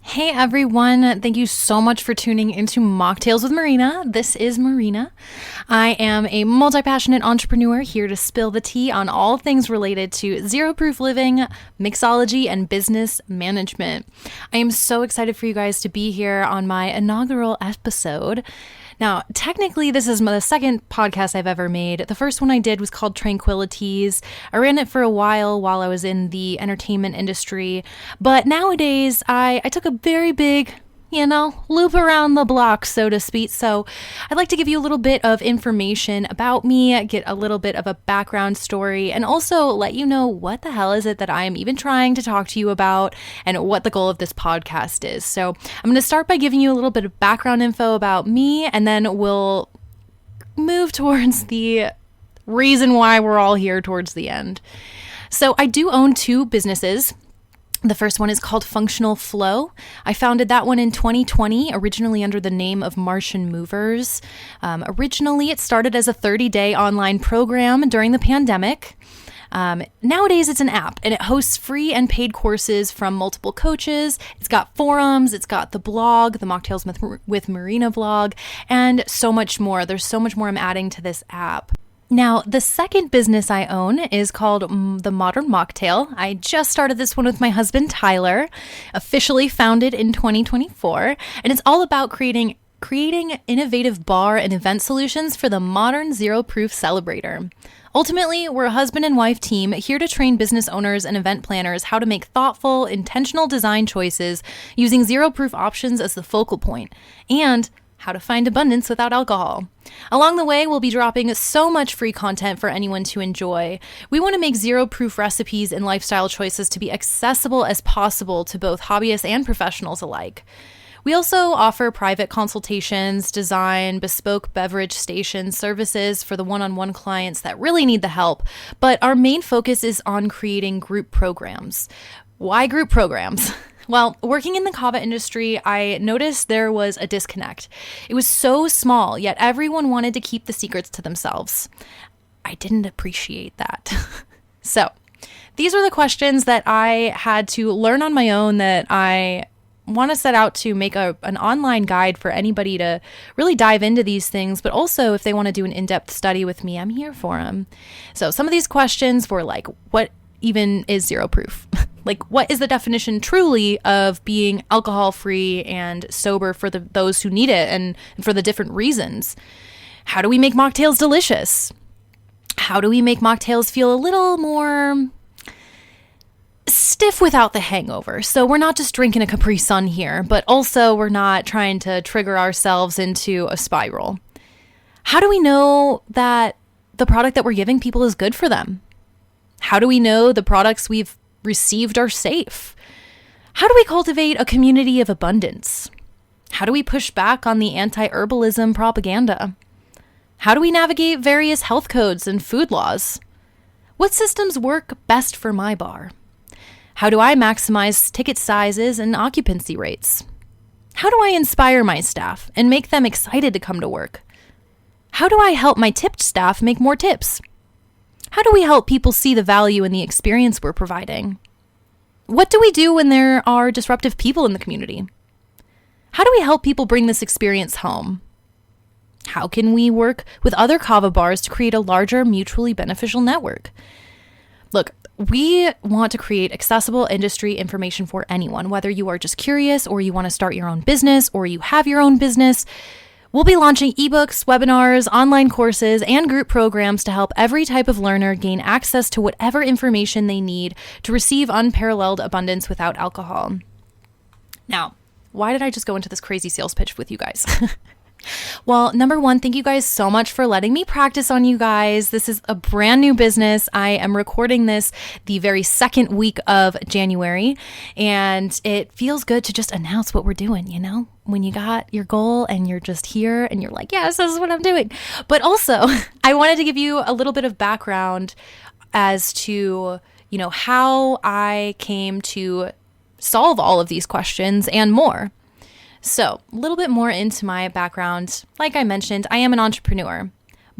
Hey everyone, thank you so much for tuning into Mocktails with Marina. This is Marina. I am a multi-passionate entrepreneur here to spill the tea on all things related to zero-proof living, mixology, and business management. I am so excited for you guys to be here on my inaugural episode. Now, technically, this is the second podcast I've ever made. The first one I did was called Tranquilities. I ran it for a while I was in the entertainment industry. But nowadays, I took a very big, loop around the block, so to speak. So I'd like to give you a little bit of information about me, get a little bit of a background story, and also let you know what the hell is it that I am even trying to talk to you about and what the goal of this podcast is. So I'm going to start by giving you a little bit of background info about me, and then we'll move towards the reason why we're all here towards the end. So I do own two businesses. The first one is called Functional Flow. I founded that one in 2020, originally under the name of Martian Movers. Originally, it started as a 30-day online program during the pandemic. Nowadays, it's an app, and it hosts free and paid courses from multiple coaches. It's got forums, it's got the blog, the Mocktails with Marina blog, and so much more. There's so much more I'm adding to this app. Now, the second business I own is called The Modern Mocktail. I just started this one with my husband, Tyler, officially founded in 2024, and it's all about creating innovative bar and event solutions for the modern zero-proof celebrator. Ultimately, we're a husband and wife team here to train business owners and event planners how to make thoughtful, intentional design choices using zero-proof options as the focal point, and how to find abundance without alcohol. Along the way, we'll be dropping so much free content for anyone to enjoy. We want to make zero-proof recipes and lifestyle choices to be accessible as possible to both hobbyists and professionals alike. We also offer private consultations, design, bespoke beverage station services for the one-on-one clients that really need the help, but our main focus is on creating group programs. Why group programs? Well, working in the kava industry, I noticed there was a disconnect. It was so small, yet everyone wanted to keep the secrets to themselves. I didn't appreciate that. So, these are the questions that I had to learn on my own that I want to set out to make an online guide for anybody to really dive into these things, but also if they want to do an in-depth study with me, I'm here for them. So some of these questions were like, what even is zero proof? Like, what is the definition truly of being alcohol-free and sober for those who need it and for the different reasons? How do we make mocktails delicious? How do we make mocktails feel a little more stiff without the hangover? So we're not just drinking a Capri Sun here, but also we're not trying to trigger ourselves into a spiral. How do we know that the product that we're giving people is good for them? How do we know the products we've received are safe? How do we cultivate a community of abundance? How do we push back on the anti-herbalism propaganda? How do we navigate various health codes and food laws? What systems work best for my bar? How do I maximize ticket sizes and occupancy rates? How do I inspire my staff and make them excited to come to work? How do I help my tipped staff make more tips? How do we help people see the value in the experience we're providing? What do we do when there are disruptive people in the community? How do we help people bring this experience home? How can we work with other kava bars to create a larger, mutually beneficial network? Look, we want to create accessible industry information for anyone, whether you are just curious or you want to start your own business or you have your own business. We'll be launching ebooks, webinars, online courses, and group programs to help every type of learner gain access to whatever information they need to receive unparalleled abundance without alcohol. Now, why did I just go into this crazy sales pitch with you guys? Well, number one, thank you guys so much for letting me practice on you guys. This is a brand new business. I am recording this the very second week of January, and it feels good to just announce what we're doing, when you got your goal and you're just here and you're like, yes, this is what I'm doing. But also, I wanted to give you a little bit of background as to, how I came to solve all of these questions and more. So, a little bit more into my background. Like I mentioned, I am an entrepreneur,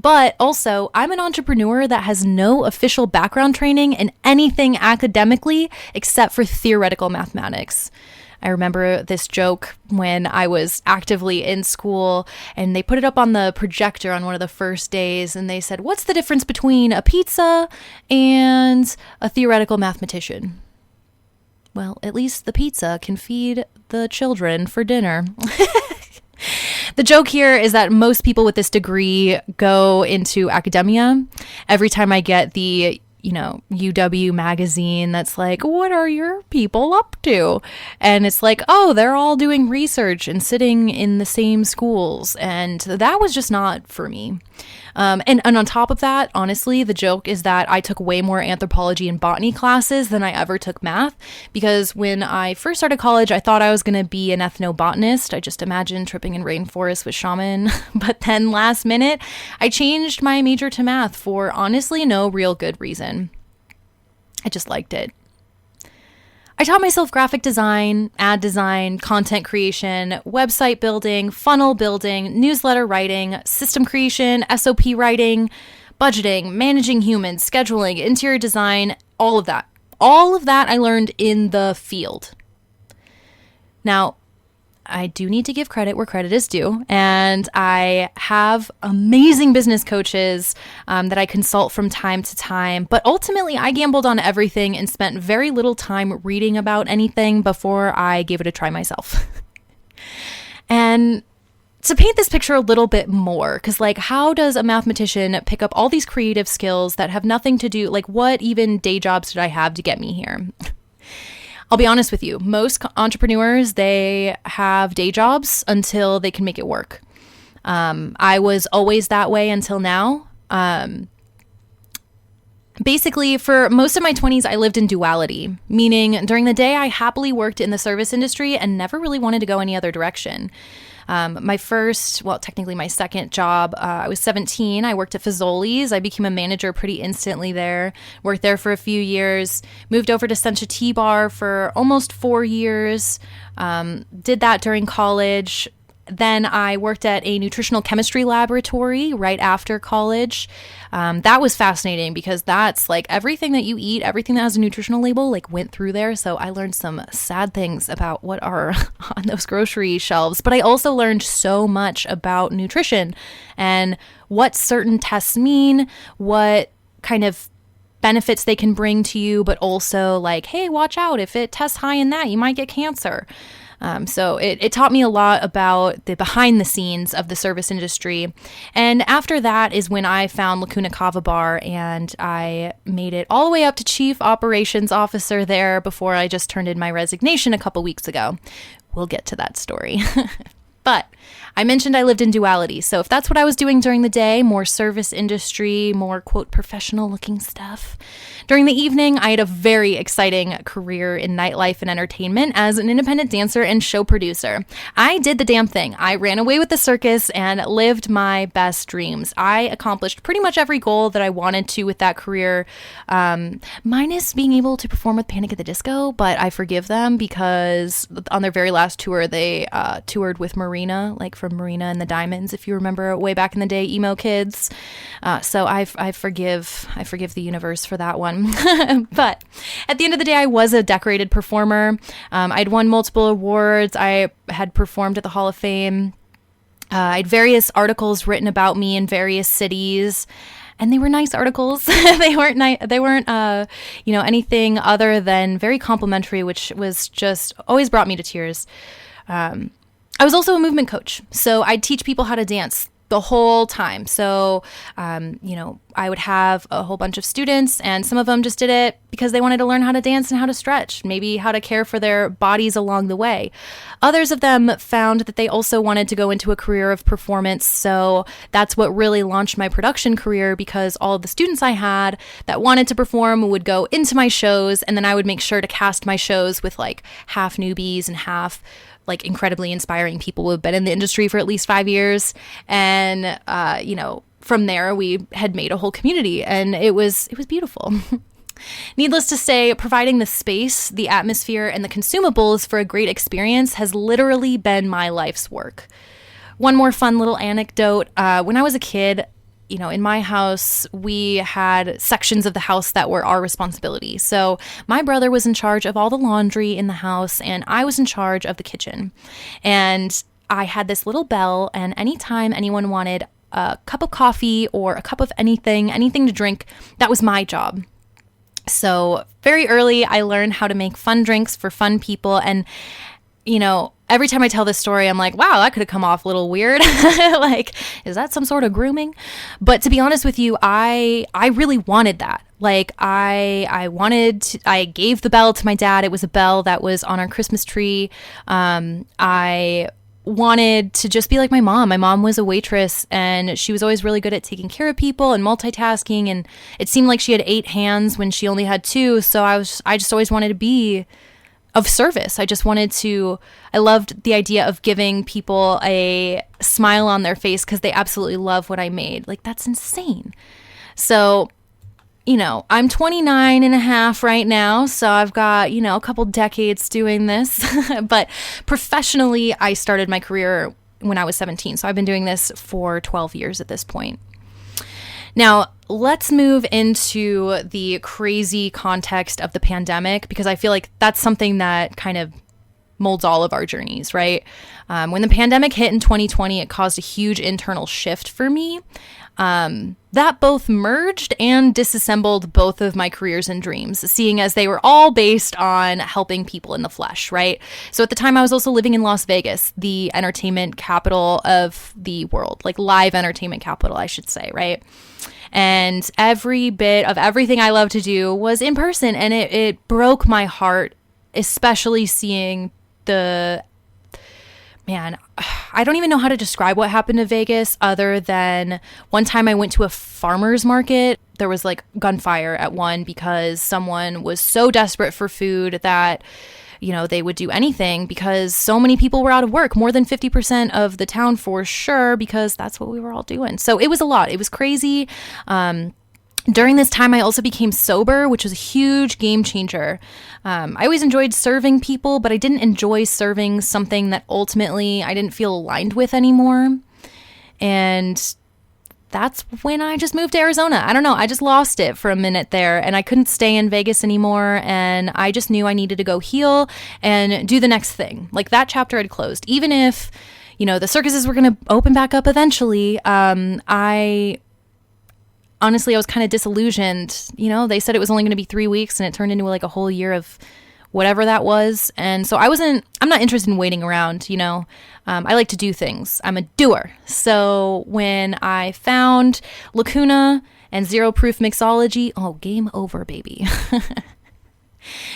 but also I'm an entrepreneur that has no official background training in anything academically except for theoretical mathematics. I remember this joke when I was actively in school, and they put it up on the projector on one of the first days, and they said, "What's the difference between a pizza and a theoretical mathematician?" Well, at least the pizza can feed the children for dinner. The joke here is that most people with this degree go into academia. Every time I get the UW magazine that's like, "What are your people up to?" And it's like, oh, they're all doing research and sitting in the same schools. And that was just not for me. And on top of that, honestly, the joke is that I took way more anthropology and botany classes than I ever took math, because when I first started college, I thought I was going to be an ethnobotanist. I just imagined tripping in rainforests with shaman. But then last minute, I changed my major to math for honestly no real good reason. I just liked it. I taught myself graphic design, ad design, content creation, website building, funnel building, newsletter writing, system creation, SOP writing, budgeting, managing humans, scheduling, interior design, all of that. All of that I learned in the field. Now, I do need to give credit where credit is due, and I have amazing business coaches that I consult from time to time, but ultimately I gambled on everything and spent very little time reading about anything before I gave it a try myself. And to paint this picture a little bit more, because how does a mathematician pick up all these creative skills that have nothing to do, what even day jobs did I have to get me here? I'll be honest with you, most entrepreneurs, they have day jobs until they can make it work. I was always that way until now. Basically, for most of my 20s, I lived in duality, meaning during the day, I happily worked in the service industry and never really wanted to go any other direction. Technically my second job, I was 17. I worked at Fazoli's. I became a manager pretty instantly there. Worked there for a few years. Moved over to Sencha Tea Bar for almost 4 years. Did that during college. Then I worked at a nutritional chemistry laboratory right after college. That was fascinating because that's everything that you eat, everything that has a nutritional label, went through there. So I learned some sad things about what are on those grocery shelves. But I also learned so much about nutrition and what certain tests mean, what kind of benefits they can bring to you, but also hey, watch out. If it tests high in that, you might get cancer. So it taught me a lot about the behind the scenes of the service industry. And after that is when I found Lacuna Cava Bar, and I made it all the way up to Chief Operations Officer there before I just turned in my resignation a couple weeks ago. We'll get to that story. But I mentioned I lived in duality. So if that's what I was doing during the day, more service industry, more quote professional looking stuff. During the evening, I had a very exciting career in nightlife and entertainment as an independent dancer and show producer. I did the damn thing. I ran away with the circus and lived my best dreams. I accomplished pretty much every goal that I wanted to with that career, minus being able to perform with Panic at the Disco, but I forgive them because on their very last tour, they toured with Marina, from Marina and the Diamonds, if you remember way back in the day, emo kids. So I forgive the universe for that one. But at the end of the day, I was a decorated performer. I'd won multiple awards. I had performed at the Hall of Fame. I had various articles written about me in various cities, and they were nice articles. They weren't anything other than very complimentary, which was just always brought me to tears. I was also a movement coach, so I'd teach people how to dance the whole time. So, I would have a whole bunch of students, and some of them just did it because they wanted to learn how to dance and how to stretch, maybe how to care for their bodies along the way. Others of them found that they also wanted to go into a career of performance. So that's what really launched my production career, because all of the students I had that wanted to perform would go into my shows, and then I would make sure to cast my shows with half newbies and half incredibly inspiring people who have been in the industry for at least 5 years. And, from there we had made a whole community, and it was beautiful. Needless to say, providing the space, the atmosphere, and the consumables for a great experience has literally been my life's work. One more fun little anecdote. When I was a kid, in my house, we had sections of the house that were our responsibility. So my brother was in charge of all the laundry in the house, and I was in charge of the kitchen. And I had this little bell, and anytime anyone wanted a cup of coffee or a cup of anything to drink, that was my job. So very early, I learned how to make fun drinks for fun people. And, every time I tell this story, I'm like, wow, that could have come off a little weird. Like, is that some sort of grooming? But to be honest with you, I really wanted that. Like, I gave the bell to my dad. It was a bell that was on our Christmas tree. I wanted to just be like my mom. My mom was a waitress, and she was always really good at taking care of people and multitasking. And it seemed like she had 8 hands when she only had 2. So I just always wanted to be of service. I loved the idea of giving people a smile on their face because they absolutely love what I made. Like, that's insane. So, I'm 29 and a half right now. So I've got, a couple decades doing this, but professionally, I started my career when I was 17. So I've been doing this for 12 years at this point. Now, let's move into the crazy context of the pandemic, because I feel like that's something that kind of molds all of our journeys, right? When the pandemic hit in 2020, it caused a huge internal shift for me. That both merged and disassembled both of my careers and dreams, seeing as they were all based on helping people in the flesh, right? So at the time, I was also living in Las Vegas, the entertainment capital of the world, like live entertainment capital, I should say, right? And every bit of everything I love to do was in person, and it broke my heart, especially seeing I don't even know how to describe what happened to Vegas other than one time I went to a farmer's market. There was like gunfire at one because someone was so desperate for food that, they would do anything because so many people were out of work, more than 50% of the town for sure, because that's what we were all doing. So it was a lot. It was crazy. During this time, I also became sober, which was a huge game changer. I always enjoyed serving people, but I didn't enjoy serving something that ultimately I didn't feel aligned with anymore. And that's when I just moved to Arizona. I don't know. I just lost it for a minute there, and I couldn't stay in Vegas anymore. And I just knew I needed to go heal and do the next thing. Like, that chapter had closed. Even if, the circuses were going to open back up eventually, I was kind of disillusioned. They said it was only going to be 3 weeks, and it turned into like a whole year of whatever that was. And so I'm not interested in waiting around, I like to do things. I'm a doer. So when I found Lacuna and Zero Proof Mixology, game over, baby.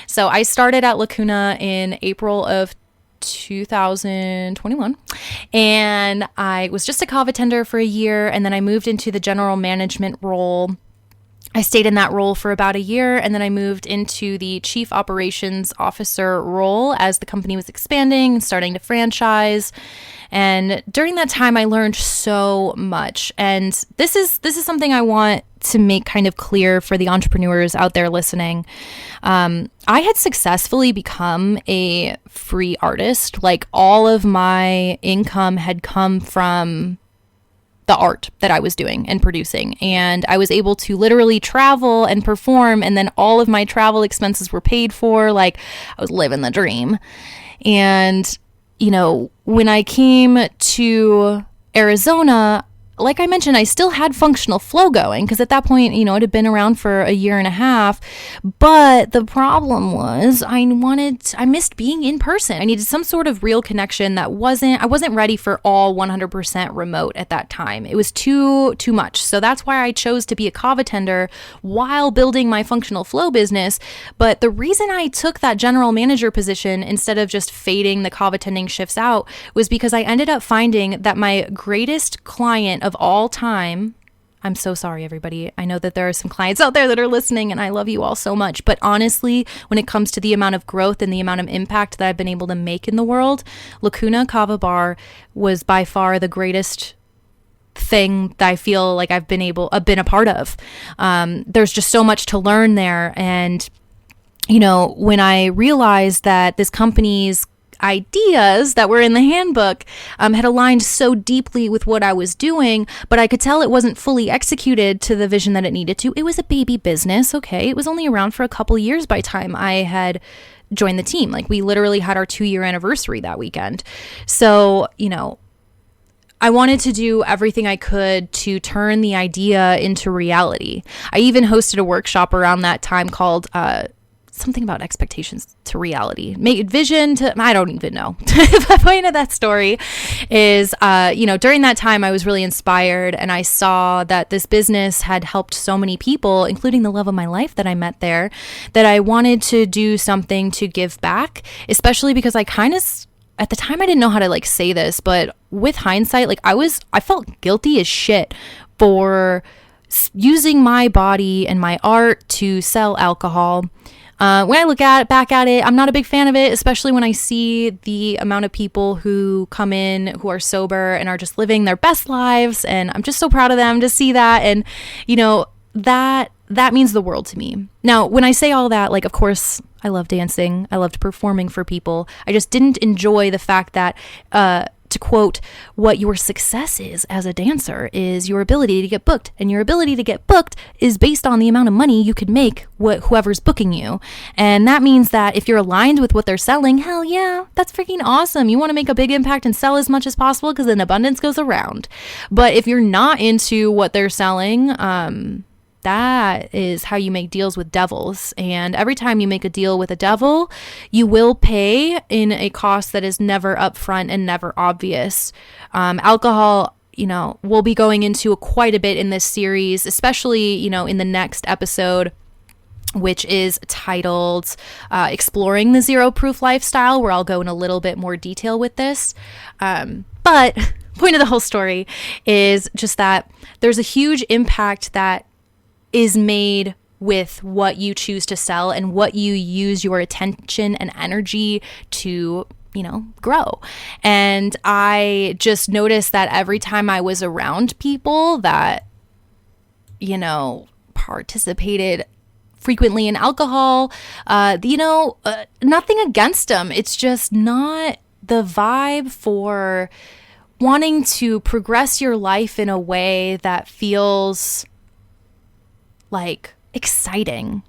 So I started at Lacuna in April of 2021, and I was just a kava tender for a year, and then I moved into the general management role. I stayed in that role for about a year, and then I moved into the chief operations officer role as the company was expanding and starting to franchise. And during that time, I learned so much. And this is something I want to make kind of clear for the entrepreneurs out there listening. I had successfully become a free artist. Like, all of my income had come from the art that I was doing and producing. And I was able to literally travel and perform, and then all of my travel expenses were paid for. Like, I was living the dream. And, when I came to Arizona, like I mentioned, I still had functional flow going because at that point, it had been around for a year and a half. But the problem was I missed being in person. I needed some sort of real connection I wasn't ready for all 100% remote at that time. It was too much. So that's why I chose to be a kava tender while building my functional flow business. But the reason I took that general manager position instead of just fading the kava tending shifts out was because I ended up finding that my greatest client of all time, I'm so sorry, everybody. I know that there are some clients out there that are listening, and I love you all so much. But honestly, when it comes to the amount of growth and the amount of impact that I've been able to make in the world, Lacuna Kava Bar was by far the greatest thing that I feel like I've been a part of. There's just so much to learn there. And, when I realized that this company's ideas that were in the handbook had aligned so deeply with what I was doing, but I could tell it wasn't fully executed to the vision that it needed to. It was a baby business, okay? It was only around for a couple years by the time I had joined the team. Like, we literally had our 2-year anniversary that weekend. So, I wanted to do everything I could to turn the idea into reality. I even hosted a workshop around that time called something about expectations to reality. Make vision to, I don't even know. The point of that story is, during that time I was really inspired, and I saw that this business had helped so many people, including the love of my life that I met there, that I wanted to do something to give back, especially because I kind of, at the time I didn't know how to say this, but with hindsight, I felt guilty as shit for using my body and my art to sell alcohol. When I look back at it, I'm not a big fan of it, especially when I see the amount of people who come in who are sober and are just living their best lives. And I'm just so proud of them to see that. And, that means the world to me. Now, when I say all that, of course, I love dancing. I loved performing for people. I just didn't enjoy the fact that, to quote, what your success is as a dancer is your ability to get booked. And your ability to get booked is based on the amount of money you could make whoever's booking you. And that means that if you're aligned with what they're selling, hell yeah, that's freaking awesome. You want to make a big impact and sell as much as possible because then abundance goes around. But if you're not into what they're selling, that is how you make deals with devils. And every time you make a deal with a devil, you will pay in a cost that is never upfront and never obvious. Alcohol, we'll be going into quite a bit in this series, especially, in the next episode, which is titled Exploring the Zero Proof Lifestyle, where I'll go in a little bit more detail with this. But point of the whole story is just that there's a huge impact that is made with what you choose to sell and what you use your attention and energy to, grow. And I just noticed that every time I was around people that, participated frequently in alcohol, nothing against them. It's just not the vibe for wanting to progress your life in a way that feels exciting.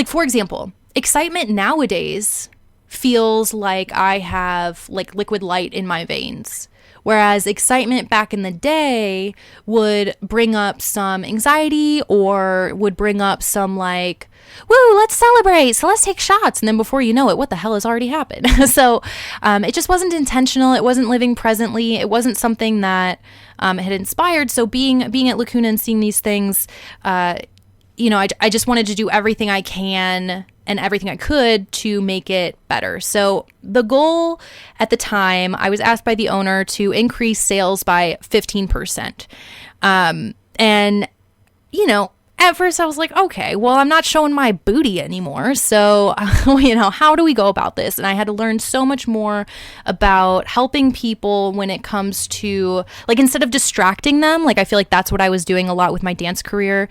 For example, excitement nowadays feels like I have liquid light in my veins. Whereas excitement back in the day would bring up some anxiety or would bring up some woo, let's celebrate. So let's take shots. And then before you know it, what the hell has already happened? So it just wasn't intentional. It wasn't living presently. It wasn't something that had inspired. So being at Lacuna and seeing these things, I just wanted to do everything I can and everything I could to make it better. So the goal at the time, I was asked by the owner to increase sales by 15%. At first I was like, okay, well, I'm not showing my booty anymore. So, how do we go about this? And I had to learn so much more about helping people when it comes to, instead of distracting them, I feel like that's what I was doing a lot with my dance career.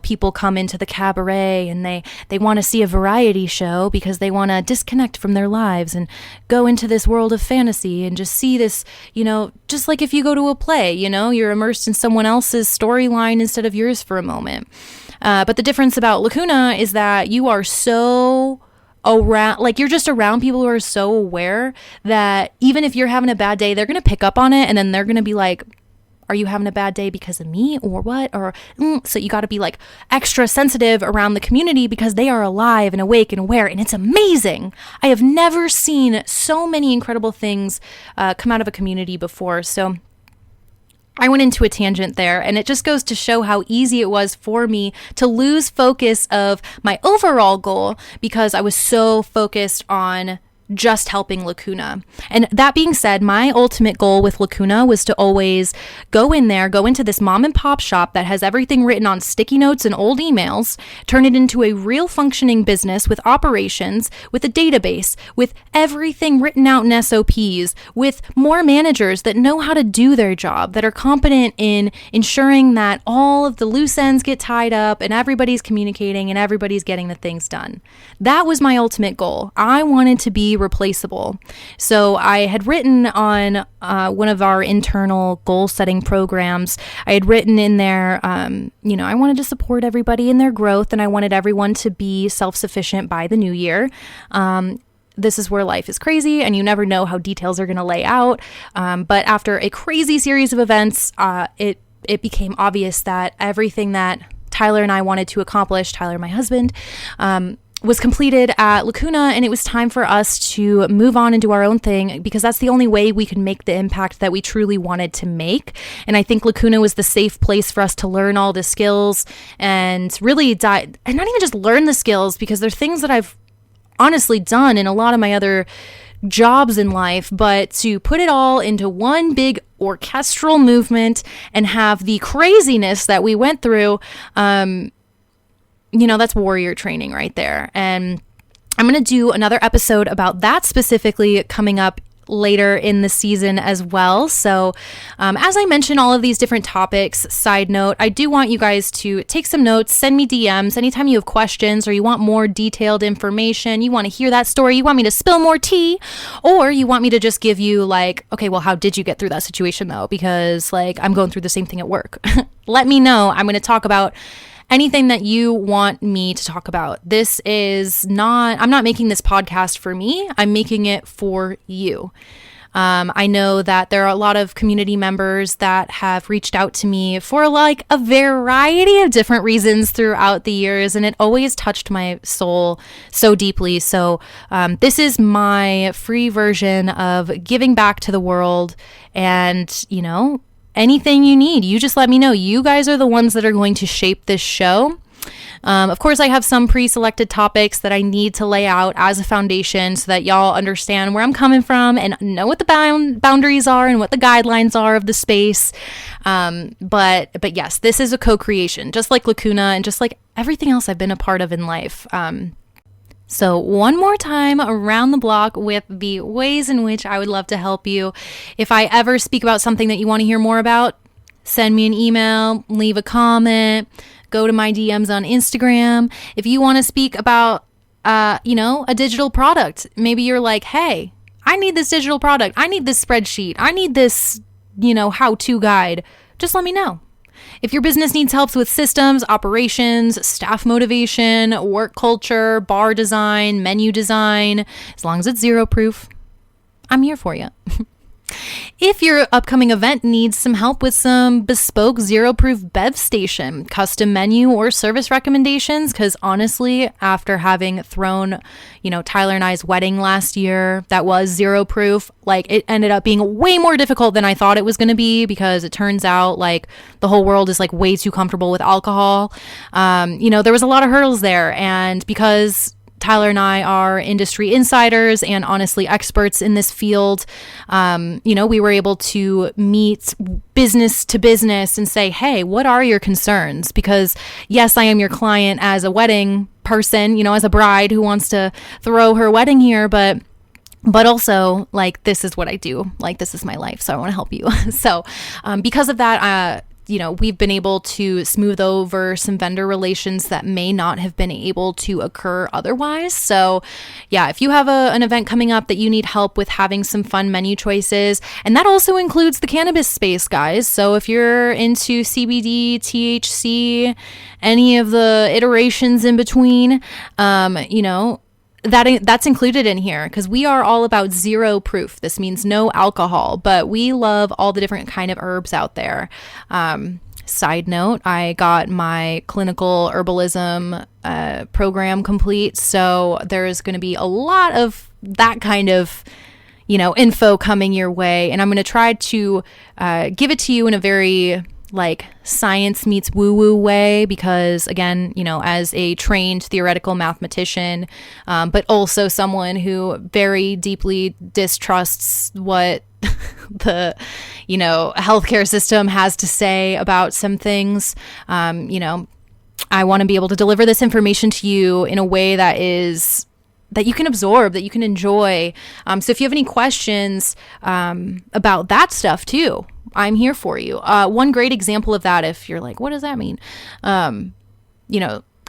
People come into the cabaret and they want to see a variety show because they want to disconnect from their lives and go into this world of fantasy and just see this, just like if you go to a play, you're immersed in someone else's storyline instead of yours for a moment. But the difference about Lacuna is that you are so around, you're just around people who are so aware that even if you're having a bad day, they're going to pick up on it. And then they're going to be like, are you having a bad day because of me or what? So you got to be extra sensitive around the community because they are alive and awake and aware. And it's amazing. I have never seen so many incredible things come out of a community before. So I went into a tangent there, and it just goes to show how easy it was for me to lose focus of my overall goal because I was so focused on just helping Lacuna. And that being said, my ultimate goal with Lacuna was to always go into this mom and pop shop that has everything written on sticky notes and old emails, turn it into a real functioning business with operations, with a database, with everything written out in SOPs, with more managers that know how to do their job, that are competent in ensuring that all of the loose ends get tied up and everybody's communicating and everybody's getting the things done. That was my ultimate goal. I wanted to be replaceable. So I had written on one of our internal goal setting programs, I had written in there, I wanted to support everybody in their growth, and I wanted everyone to be self-sufficient by the new year. This is where life is crazy and you never know how details are going to lay out. But after a crazy series of events, it became obvious that everything that Tyler and I wanted to accomplish, Tyler, my husband, was completed at Lacuna, and it was time for us to move on and do our own thing, because that's the only way we could make the impact that we truly wanted to make. And I think Lacuna was the safe place for us to learn all the skills and really and not even just learn the skills, because they're things that I've honestly done in a lot of my other jobs in life, but to put it all into one big orchestral movement and have the craziness that we went through, that's warrior training right there. And I'm going to do another episode about that specifically coming up later in the season as well. So as I mentioned all of these different topics, side note, I do want you guys to take some notes, send me DMs anytime you have questions or you want more detailed information, you want to hear that story, you want me to spill more tea, or you want me to just give you okay, well, how did you get through that situation though? Because I'm going through the same thing at work. Let me know. I'm going to talk about anything that you want me to talk about. I'm not making this podcast for me. I'm making it for you. I know that there are a lot of community members that have reached out to me for a variety of different reasons throughout the years, and it always touched my soul so deeply. So this is my free version of giving back to the world, and anything you need, you just let me know. You guys are the ones that are going to shape this show. Of course, I have some pre-selected topics that I need to lay out as a foundation so that y'all understand where I'm coming from and know what the boundaries are and what the guidelines are of the space. But yes, this is a co-creation, just like Lacuna and just like everything else I've been a part of in life. So one more time around the block with the ways in which I would love to help you. If I ever speak about something that you want to hear more about, send me an email, leave a comment, go to my DMs on Instagram. If you want to speak about, a digital product, maybe you're like, hey, I need this digital product. I need this spreadsheet. I need this, how-to guide. Just let me know. If your business needs help with systems, operations, staff motivation, work culture, bar design, menu design, as long as it's zero proof, I'm here for you. If your upcoming event needs some help with some bespoke zero-proof bev station, custom menu, or service recommendations, because honestly, after having thrown, Tyler and I's wedding last year, that was zero-proof, it ended up being way more difficult than I thought it was going to be, because it turns out, the whole world is, way too comfortable with alcohol. There was a lot of hurdles there, and because Tyler and I are industry insiders and honestly experts in this field, we were able to meet business to business and say, hey, what are your concerns? Because yes, I am your client as a wedding person, as a bride who wants to throw her wedding here, but also this is what I do. This is my life. So I want to help you. So because of that, we've been able to smooth over some vendor relations that may not have been able to occur otherwise. So yeah, if you have an event coming up that you need help with having some fun menu choices, and that also includes the cannabis space, guys. So if you're into CBD, THC, any of the iterations in between, that's included in here, because we are all about zero proof. This means no alcohol, but we love all the different kind of herbs out there. Side note, I got my clinical herbalism program complete, so there's going to be a lot of that kind of info coming your way, and I'm going to try to give it to you in a very science meets woo-woo way, because again, as a trained theoretical mathematician, but also someone who very deeply distrusts what the healthcare system has to say about some things, I want to be able to deliver this information to you in a way that you can absorb, that you can enjoy. So if you have any questions about that stuff too, I'm here for you. One great example of that, if you're like, what does that mean?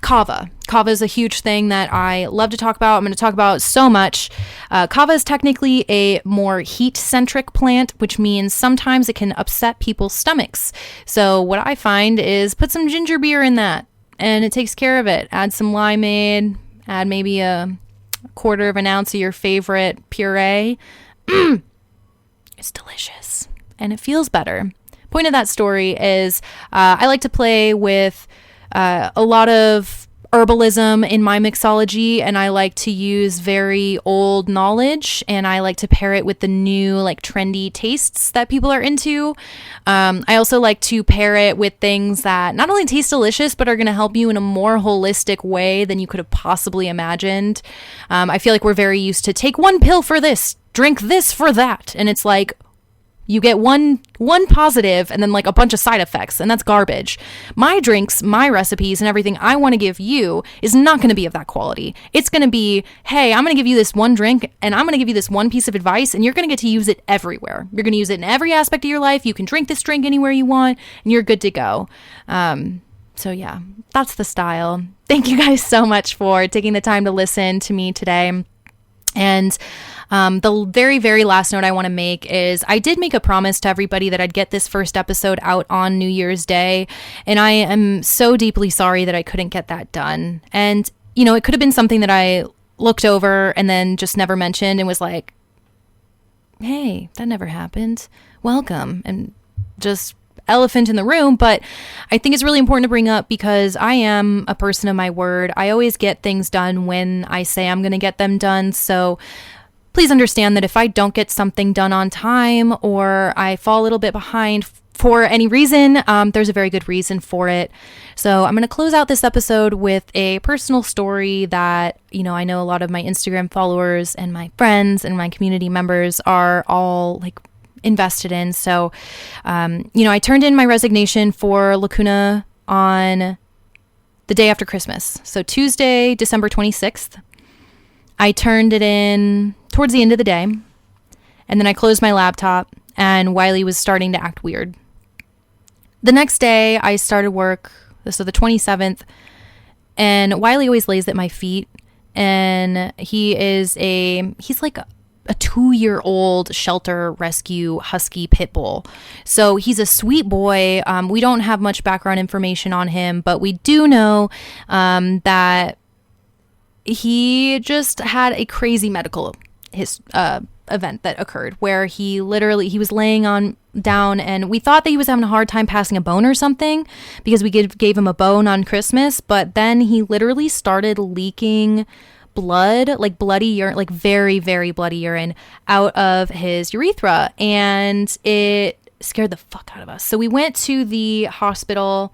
Kava. Kava is a huge thing that I love to talk about. I'm going to talk about so much. Kava is technically a more heat-centric plant, which means sometimes it can upset people's stomachs. So what I find is put some ginger beer in that, and it takes care of it. Add some limeade, add maybe a quarter of an ounce of your favorite puree. It's delicious, and it feels better. Point of that story is I like to play with a lot of herbalism in my mixology, and I like to use very old knowledge, and I like to pair it with the new like trendy tastes that people are into. I also like to pair it with things that not only taste delicious but are going to help you in a more holistic way than you could have possibly imagined. I feel like we're very used to take one pill for this, drink this for that, and it's like you get one positive and then like a bunch of side effects, and that's garbage. My drinks, my recipes, and everything I want to give you is not going to be of that quality. It's going to be, hey, I'm going to give you this one drink, and I'm going to give you this one piece of advice, and you're going to get to use it everywhere. You're going to use it in every aspect of your life. You can drink this drink anywhere you want, and you're good to go. So yeah, that's the style. Thank you guys so much for taking the time to listen to me today. And the very, very last note I want to make is I did make a promise to everybody that I'd get this first episode out on New Year's Day. And I am so deeply sorry that I couldn't get that done. And, you know, it could have been something that I looked over and then just never mentioned and was like, hey, that never happened. Welcome. And just elephant in the room. But I think it's really important to bring up because I am a person of my word. I always get things done when I say I'm going to get them done. So please understand that if I don't get something done on time or I fall a little bit behind for any reason, there's a very good reason for it. So I'm going to close out this episode with a personal story that, you know, I know a lot of my Instagram followers and my friends and my community members are all like invested in. So, you know, I turned in my resignation for Lacuna on the day after Christmas. So Tuesday, December 26th, I turned it in towards the end of the day. And then I closed my laptop and Wiley was starting to act weird. The next day I started work, so the 27th, and Wiley always lays at my feet, and he's like a 2-year-old shelter rescue husky pit bull. So he's a sweet boy. We don't have much background information on him, but we do know that he just had a crazy medical event that occurred where he was laying down, and we thought that he was having a hard time passing a bone or something because we gave him a bone on Christmas, but then he literally started leaking blood, like bloody urine, like very, very bloody urine out of his urethra, and it scared the fuck out of us. So we went to the hospital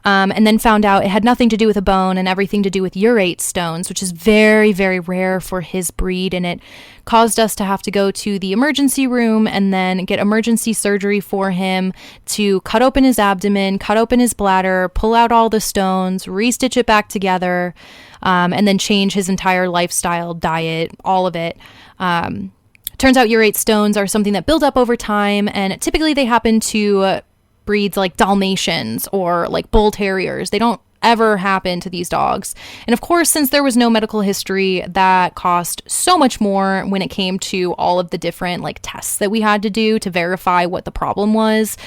and then found out it had nothing to do with a bone and everything to do with urate stones, which is very, very rare for his breed, and it caused us to have to go to the emergency room and then get emergency surgery for him to cut open his abdomen, cut open his bladder, pull out all the stones, re-stitch it back together, and then change his entire lifestyle, diet, all of it. Turns out urate stones are something that build up over time, and typically they happen to breeds like Dalmatians or like bull terriers. They don't ever happen to these dogs. And of course, since there was no medical history, that cost so much more when it came to all of the different like tests that we had to do to verify what the problem was.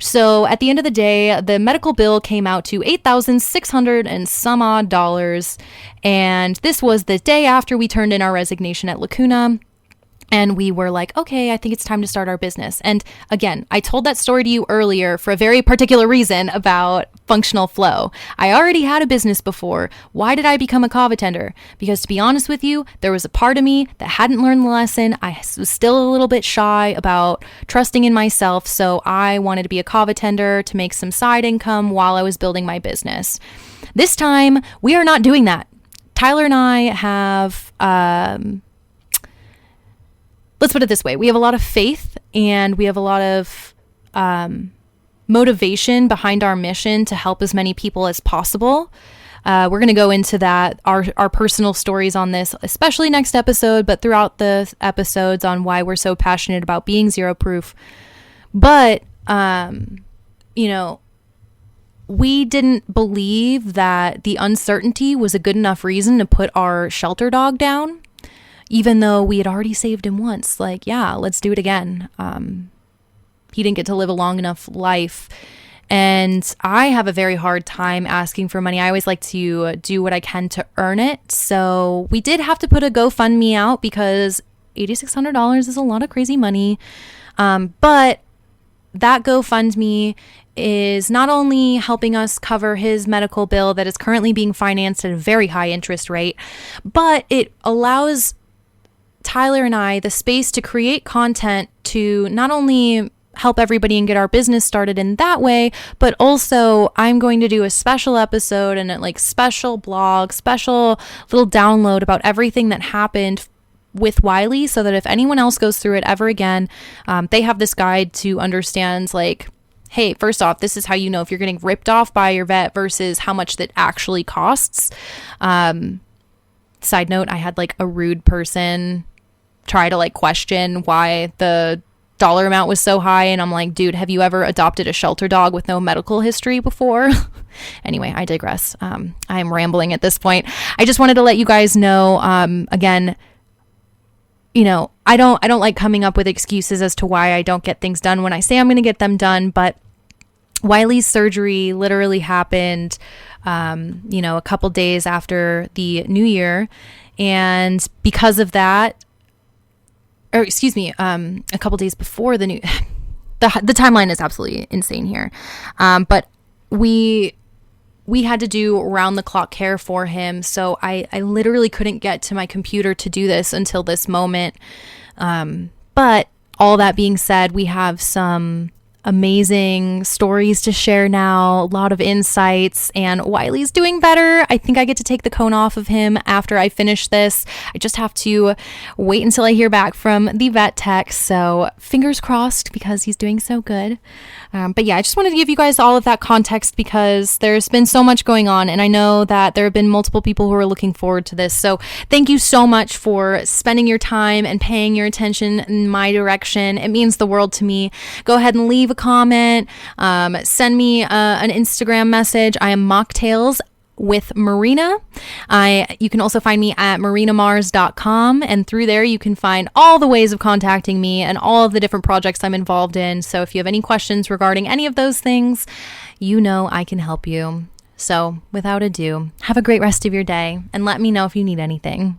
So at the end of the day, the medical bill came out to $8,600 and some odd dollars. And this was the day after we turned in our resignation at Lacuna. And we were like, okay, I think it's time to start our business. And again, I told that story to you earlier for a very particular reason about functional flow. I already had a business before. Why did I become a kava tender? Because to be honest with you, there was a part of me that hadn't learned the lesson. I was still a little bit shy about trusting in myself. So I wanted to be a kava tender to make some side income while I was building my business. This time, we are not doing that. Tyler and I have... let's put it this way. We have a lot of faith and we have a lot of motivation behind our mission to help as many people as possible. We're going to go into that, our personal stories on this, especially next episode, but throughout the episodes on why we're so passionate about being zero proof. But, you know, we didn't believe that the uncertainty was a good enough reason to put our shelter dog down, even though we had already saved him once. Like, yeah, let's do it again. He didn't get to live a long enough life. And I have a very hard time asking for money. I always like to do what I can to earn it. So we did have to put a GoFundMe out because $8,600 is a lot of crazy money. But that GoFundMe is not only helping us cover his medical bill that is currently being financed at a very high interest rate, but it allows Tyler and I the space to create content to not only help everybody and get our business started in that way, but also I'm going to do a special episode and a like special blog, special little download about everything that happened with Wiley, so that if anyone else goes through it ever again, they have this guide to understand, like, hey, first off, this is how you know if you're getting ripped off by your vet versus how much that actually costs. Side note, I had like a rude person try to like question why the dollar amount was so high, and I'm like, dude, have you ever adopted a shelter dog with no medical history before? Anyway, I digress. I'm rambling at this point. I just wanted to let you guys know, again, you know, I don't like coming up with excuses as to why I don't get things done when I say I'm going to get them done, but Wiley's surgery literally happened, a couple days after the new year. And because of that, or excuse me, a couple days before the timeline is absolutely insane here. But we had to do round the clock care for him. So I literally couldn't get to my computer to do this until this moment. But all that being said, we have some amazing stories to share now, a lot of insights, and Wiley's doing better. I think I get to take the cone off of him after I finish this. I just have to wait until I hear back from the vet tech, so fingers crossed because he's doing so good. But yeah, I just wanted to give you guys all of that context because there's been so much going on, and I know that there have been multiple people who are looking forward to this. So thank you so much for spending your time and paying your attention in my direction. It means the world to me. Go ahead and leave a comment, send me an Instagram message. I am Mocktails with Marina. You can also find me at marinamars.com, and through there you can find all the ways of contacting me and all of the different projects I'm involved in. So if you have any questions regarding any of those things, you know I can help you. So without ado, have a great rest of your day and let me know if you need anything.